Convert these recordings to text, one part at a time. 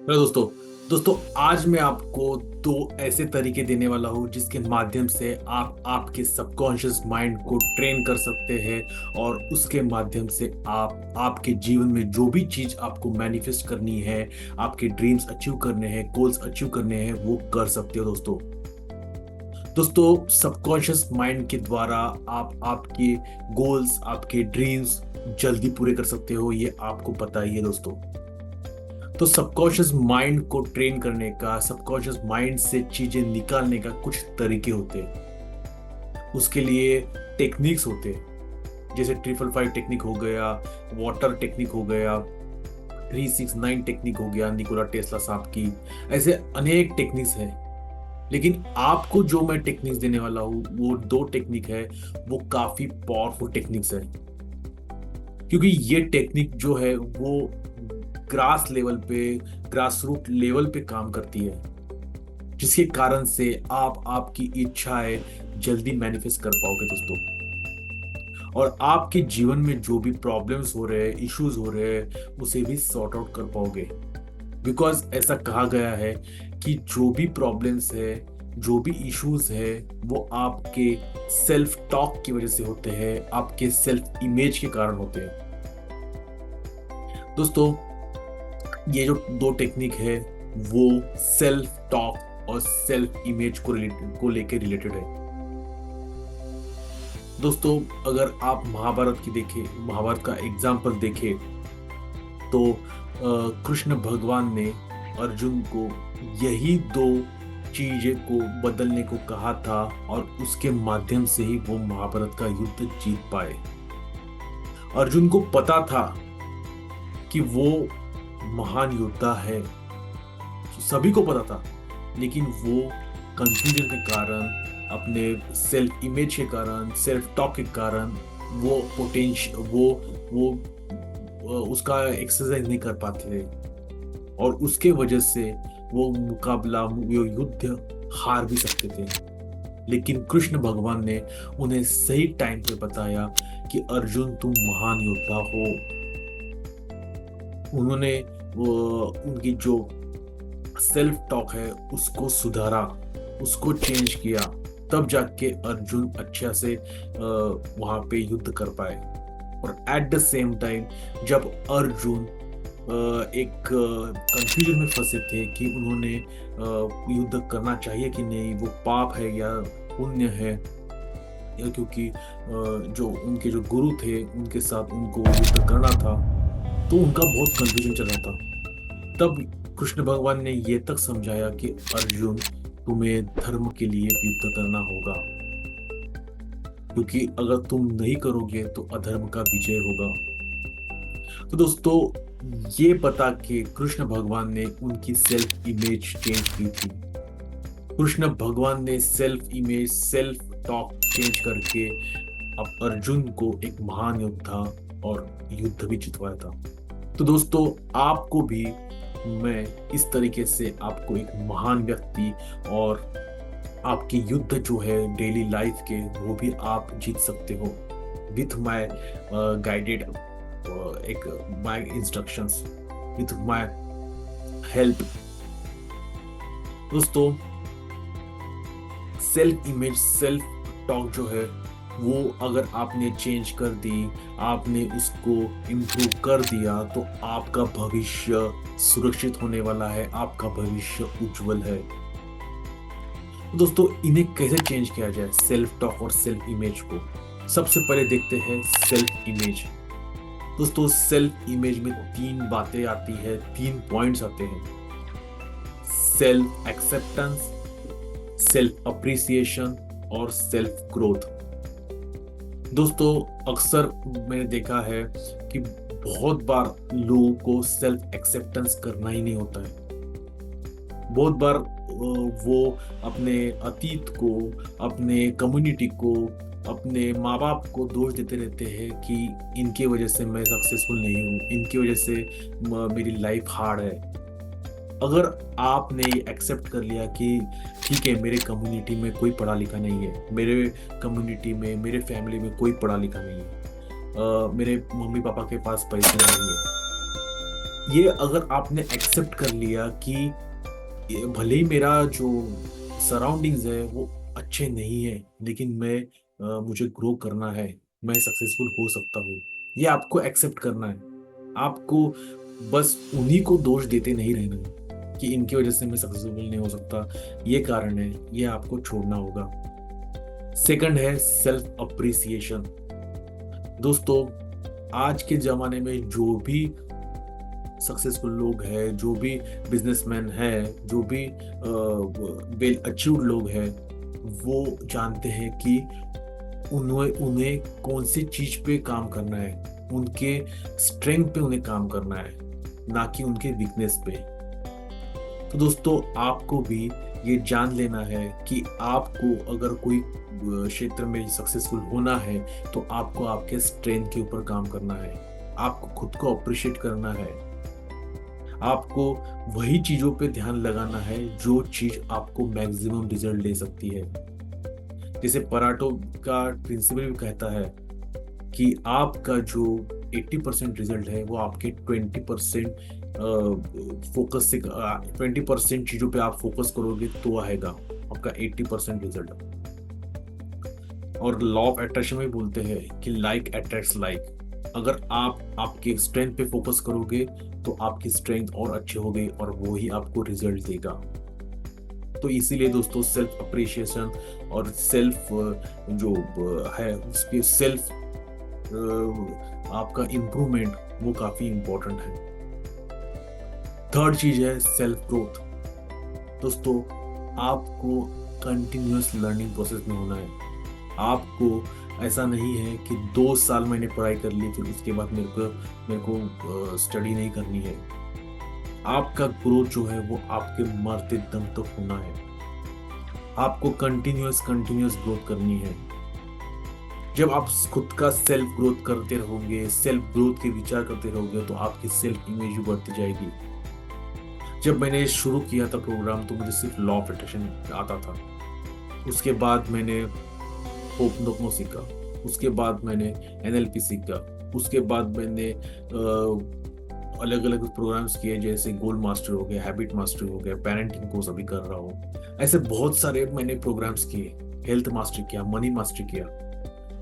Hello दोस्तों आज मैं आपको दो ऐसे तरीके देने वाला हूँ जिसके माध्यम से आप आपके सबकॉन्शियस माइंड को ट्रेन कर सकते हैं और उसके माध्यम से आप आपके जीवन में जो भी चीज आपको मैनिफेस्ट करनी है, आपके ड्रीम्स अचीव करने हैं, गोल्स अचीव करने हैं, वो कर सकते हो दोस्तों सबकॉन्शियस माइंड के द्वारा आप आपके गोल्स, आपके ड्रीम्स जल्दी पूरे कर सकते हो, ये आपको पता ही है दोस्तों। तो सबकॉन्शियस माइंड को ट्रेन करने का, सबकॉन्शियस माइंड से चीजें निकालने का कुछ तरीके होते हैं। उसके लिए टेक्निक्स होते हैं, जैसे 555 टेक्निक हो गया, वाटर टेक्निक हो गया, 369 टेक्निक हो गया निकोला टेस्ला साहब की। ऐसे अनेक टेक्निक्स हैं, लेकिन आपको जो मैं टेक्निक्स देने वाला हूँ वो दो टेक्निक है। वो काफी पावरफुल टेक्निक्स है, क्योंकि ये टेक्निक जो है वो ग्रास लेवल पे, ग्रास रूट लेवल पे काम करती है, जिसके कारण से आप आपकी इच्छाएं जल्दी मैनिफेस्ट कर पाओगे दोस्तों। और आपके जीवन में जो भी प्रॉब्लम्स हो रहे हैं, इश्यूज हो रहे हैं, उसे भी सॉर्ट आउट कर पाओगे। बिकॉज ऐसा कहा गया है कि जो भी प्रॉब्लम्स है, जो भी इश्यूज है, वो आपके सेल्फ टॉक की वजह से होते हैं, आपके सेल्फ इमेज के कारण होते हैं दोस्तों। ये जो दो टेक्निक है वो सेल्फ टॉक और सेल्फ इमेज को लेकर रिलेटेड है दोस्तों। अगर आप महाभारत की देखें, महाभारत का एग्जाम्पल देखें, तो कृष्ण भगवान ने अर्जुन को यही दो चीजें को बदलने को कहा था, और उसके माध्यम से ही वो महाभारत का युद्ध जीत पाए। अर्जुन को पता था कि वो महान योद्धा है, सभी को पता था, लेकिन वो कंफ्यूजन के कारण, अपने सेल्फ इमेज के कारण, सेल्फ टॉक के कारण वो पोटेंशियल वो उसका एक्सरसाइज नहीं कर पाते थे, और उसके वजह से वो मुकाबला, वो युद्ध हार भी सकते थे। लेकिन कृष्ण भगवान ने उन्हें सही टाइम पे बताया कि अर्जुन तुम महान योद्धा हो। उन्होंने उनकी जो सेल्फ टॉक है उसको सुधारा, उसको चेंज किया, तब जाके अर्जुन अच्छा से वहां पे युद्ध कर पाए। और एट द सेम टाइम जब अर्जुन एक कंफ्यूजन में फंसे थे कि उन्होंने युद्ध करना चाहिए कि नहीं, वो पाप है या पुण्य है, या क्योंकि जो उनके जो गुरु थे उनके साथ उनको युद्ध करना था, तो उनका बहुत कंफ्यूजन चल रहा था। तब कृष्ण भगवान ने ये तक समझाया कि अर्जुन, तुम्हें धर्म के लिए युद्ध करना होगा, क्योंकि अगर तुम नहीं करोगे तो अधर्म का विजय होगा। तो दोस्तों, ये बता के कृष्ण भगवान ने उनकी सेल्फ इमेज चेंज की थी। कृष्ण भगवान ने self image, self talk change करके अब अर्जुन को एक महान योद्धा और युद्ध भी जितवाया था। तो दोस्तों, आपको भी मैं इस तरीके से आपको एक महान व्यक्ति और आपके युद्ध जो है डेली लाइफ के, वो भी आप जीत सकते हो विथ माय गाइडेड, एक my instructions, with my help. दोस्तों, सेल्फ इमेज, सेल्फ टॉक जो है वो अगर आपने चेंज कर दी, आपने उसको इम्प्रूव कर दिया, तो आपका भविष्य सुरक्षित होने वाला है, आपका भविष्य उज्जवल है। तो दोस्तों, इन्हें कैसे चेंज किया जाए, सेल्फ टॉक और सेल्फ इमेज को? सबसे पहले देखते हैं सेल्फ इमेज। दोस्तों, सेल्फ इमेज में तीन बातें आती है, तीन पॉइंट्स आते हैं: सेल्फ एक्सेप्टेंस, सेल्फ अप्रिसिएशन और सेल्फ ग्रोथ। दोस्तों, अक्सर मैंने देखा है कि बहुत बार लोगों को सेल्फ एक्सेप्टेंस करना ही नहीं होता है। बहुत बार वो अपने अतीत को, अपने कम्युनिटी को, अपने माँ बाप को दोष देते रहते हैं कि इनके वजह से मैं सक्सेसफुल नहीं हूँ, इनकी वजह से मेरी लाइफ हार्ड है। अगर आपने एक्सेप्ट कर लिया कि ठीक है, मेरे कम्युनिटी में कोई पढ़ा लिखा नहीं है, मेरे कम्युनिटी में, मेरे फैमिली में कोई पढ़ा लिखा नहीं है, मेरे मम्मी पापा के पास पैसे नहीं है, ये अगर आपने एक्सेप्ट कर लिया कि भले ही मेरा जो सराउंडिंग्स है वो अच्छे नहीं है, लेकिन मुझे ग्रो करना है, मैं सक्सेसफुल हो सकता हूँ, ये आपको एक्सेप्ट करना है। आपको बस उन्हीं को दोष देते नहीं रहना है कि इनकी वजह से मैं सक्सेसफुल नहीं हो सकता, ये कारण है, ये आपको छोड़ना होगा। सेकंड है सेल्फ अप्रिसिएशन। दोस्तों, आज के जमाने में जो भी सक्सेसफुल लोग हैं, जो भी बिजनेसमैन हैं, जो भी वेल अचीव्ड लोग हैं, वो जानते हैं कि उन्हें उन्हें कौन सी चीज पे काम करना है, उनके स्ट्रेंथ पे उन्हें काम करना है, ना कि उनके वीकनेस पे। तो दोस्तों, आपको भी ये जान लेना है कि आपको अगर कोई क्षेत्र में सक्सेसफुल होना है तो आपको आपके स्ट्रेंथ के ऊपर काम करना है, आपको खुद को अप्रिशिएट करना है, आपको वही चीजों पे ध्यान लगाना है जो चीज आपको मैक्सिमम रिजल्ट दे सकती है। जैसे पराठों का प्रिंसिपल भी कहता है कि आपका जो 80% रिजल्ट है वो आपके 20% फोकस से 20% चीजों पे आप फोकस करोगे तो आएगा आपका 80% रिजल्ट। और लॉ ऑफ अट्रैक्शन में बोलते हैं कि लाइक अट्रैक्ट्स लाइक। अगर आप आपके स्ट्रेंथ पे फोकस करोगे तो आपकी स्ट्रेंथ और अच्छी होगी और वो ही आपको रिजल्ट देगा। तो इसीलिए दोस्तों, सेल्फ अप्रिशिएशन और सेल्फ जो है उसके सेल्फ आपका इम्प्रूवमेंट वो काफी इंपॉर्टेंट है। थर्ड चीज है सेल्फ ग्रोथ। दोस्तों, आपको कंटिन्यूअस लर्निंग प्रोसेस में होना है। आपको ऐसा नहीं है कि 2 साल मैंने पढ़ाई कर ली फिर उसके बाद मेरे को स्टडी नहीं करनी है। आपका ग्रोथ जो है वो आपके मरते दम तक होना है। आपको कंटिन्यूअस कंटिन्यूअस ग्रोथ करनी है। जब आप खुद का सेल्फ ग्रोथ करते रहोगे, सेल्फ ग्रोथ के विचार करते रहोगे, तो आपकी सेल्फ इमेज भी बढ़ती जाएगी। जब मैंने शुरू किया था प्रोग्राम तो मुझे सिर्फ लॉ ऑफ अट्रैक्शन आता था। उसके बाद मैंने होपनोपनो सीखा, उसके बाद मैंने एनएलपी सीखा, उसके बाद मैंने अलग अलग प्रोग्राम्स किए, जैसे गोल मास्टर हो गया, हैबिट मास्टर हो गया, पेरेंटिंग कोर्स अभी कर रहा हूँ। ऐसे बहुत सारे मैंने प्रोग्राम्स किए, हेल्थ मास्टर किया, मनी मास्टर किया।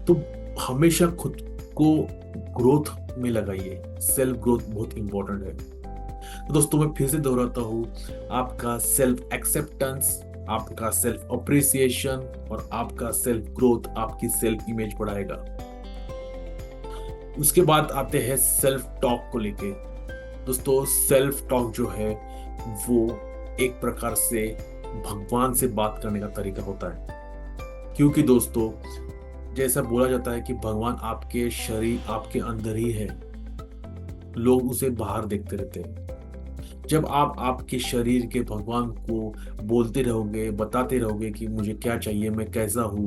तो हमेशा खुद को ग्रोथ में लगाइए। सेल्फ ग्रोथ बहुत इंपॉर्टेंट है। तो दोस्तों, मैं फिर से दोहराता हूँ, आपका सेल्फ एक्सेप्टेंस, आपका सेल्फ अप्रिसिएशन और आपका सेल्फ ग्रोथ आपकी सेल्फ इमेज बढ़ाएगा। उसके बाद आते हैं सेल्फ टॉक को लेके। दोस्तों, सेल्फ टॉक जो है वो एक प्रकार से भगवान से बात करने का तरीका होता है। क्योंकि दोस्तों, जैसा बोला जाता है कि भगवान आपके शरीर आपके अंदर ही है, लोग उसे बाहर देखते रहते हैं। जब आप आपके शरीर के भगवान को बोलते रहोगे, बताते रहोगे कि मुझे क्या चाहिए, मैं कैसा हूं,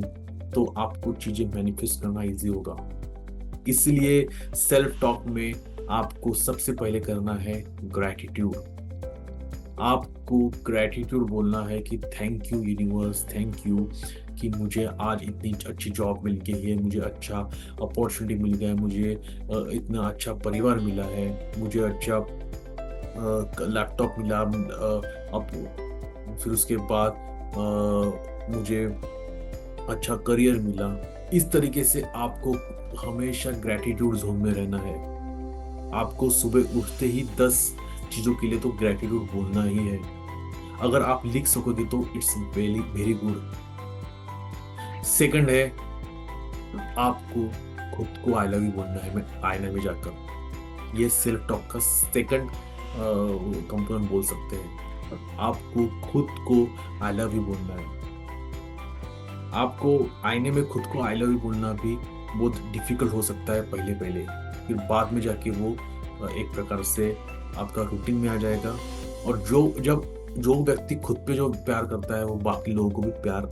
तो आपको चीजें मैनिफेस्ट करना इजी होगा। इसलिए सेल्फ टॉक में आपको सबसे पहले करना है ग्रैटिट्यूड। आपको ग्रैटिट्यूड बोलना है कि thank you universe, thank you कि मुझे आज इतनी अच्छी जॉब मिल गई है, मुझे अच्छा अपॉर्चुनिटी मिल गया है, मुझे इतना अच्छा परिवार मिला है, मुझे अच्छा लैपटॉप मिला, अब फिर उसके बाद मुझे अच्छा करियर मिला। इस तरीके से आपको हमेशा ग्रैटिट्यूड जोन में रहना है। आपको सुबह उठते ही 10 चीजों के लिए तो ग्रैटिट्यूड बोलना ही है। अगर आप लिख सकोगे तो it's very very good. Second है, आपको खुद को आई लव यू बोलना है मैं आईने में जाकर। ये सेल्फ टॉक का सेकंड कंपोनेंट बोल सकते हैं। आपको खुद को आई लव यू बोलना है। आपको आईने में खुद को आई लव यू बोलना भी बहुत डिफिकल्ट हो सकता है पहले पहले, फिर बाद में जाके वो एक प्रकार से आपका रूटीन में आ जाएगा। और जो व्यक्ति खुद पे जो प्यार करता है वो बाकी लोगों को भी प्यार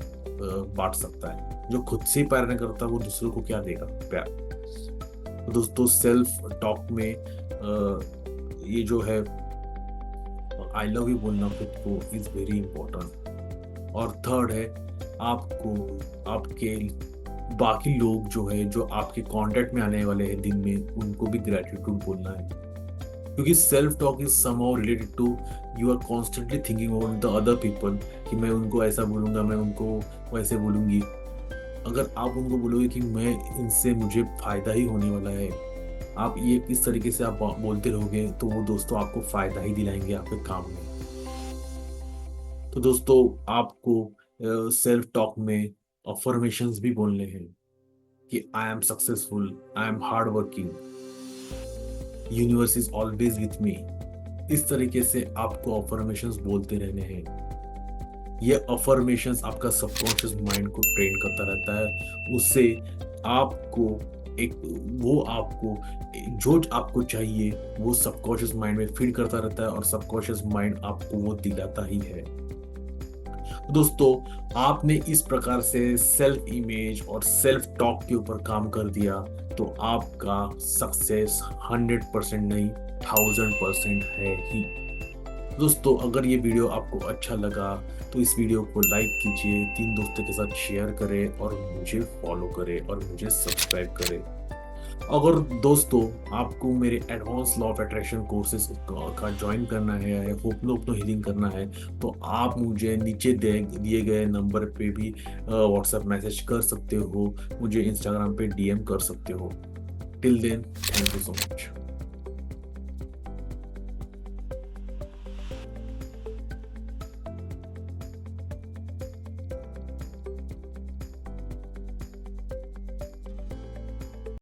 बांट सकता है। जो खुद से ही प्यार नहीं करता वो दूसरों को क्या देगा प्यार। तो दोस्तों, सेल्फ टॉक में ये जो है आई लव यू बोलना खुद को इज वेरी इंपॉर्टेंट। और थर्ड है, आपको आपके बाकी लोग जो है जो आपके कांटेक्ट में आने वाले हैं दिन में, उनको भी ग्रेटिट्यूड बोलना है। क्योंकि self talk is somehow related to you are constantly thinking about the other people, कि मैं उनको ऐसा बोलूंगा, मैं उनको वैसे बोलूंगी। अगर आप उनको बोलोगे कि मैं इनसे मुझे फायदा ही होने वाला है, आप ये इस तरीके से आप बोलते रहोगे, तो वो दोस्तों आपको फायदा ही दिलाएंगे आपके काम में। तो दोस्तों आपको सेल्फ टॉक में अफर्मेशंस भी बोलने हैं कि I am successful, I am hard working, universe is always with me. इस तरीके से आपको अफर्मेशंस बोलते रहने हैं। ये अफर्मेशंस आपका सबकॉन्शियस माइंड को ट्रेन करता रहता है। उससे आपको एक वो आपको जो आपको चाहिए वो सबकॉन्शियस माइंड में फीड करता रहता है, और सबकॉन्शियस माइंड आपको वो दिलाता ही है। दोस्तों आपने इस प्रकार से सेल्फ इमेज और सेल्फ टॉक के ऊपर काम कर दिया, तो आपका सक्सेस 100% नहीं 1000% है ही। दोस्तों अगर ये वीडियो आपको अच्छा लगा तो इस वीडियो को लाइक कीजिए, 3 दोस्तों के साथ शेयर करें, और मुझे फॉलो करें और मुझे सब्सक्राइब करें। अगर दोस्तों आपको मेरे advance law of attraction courses का ज्वाइन करना है, होपनो हीलिंग करना है, तो आप मुझे नीचे दिए गए नंबर पे भी व्हाट्सएप मैसेज कर सकते हो, मुझे इंस्टाग्राम पे डीएम कर सकते हो। Till then, thank you so much.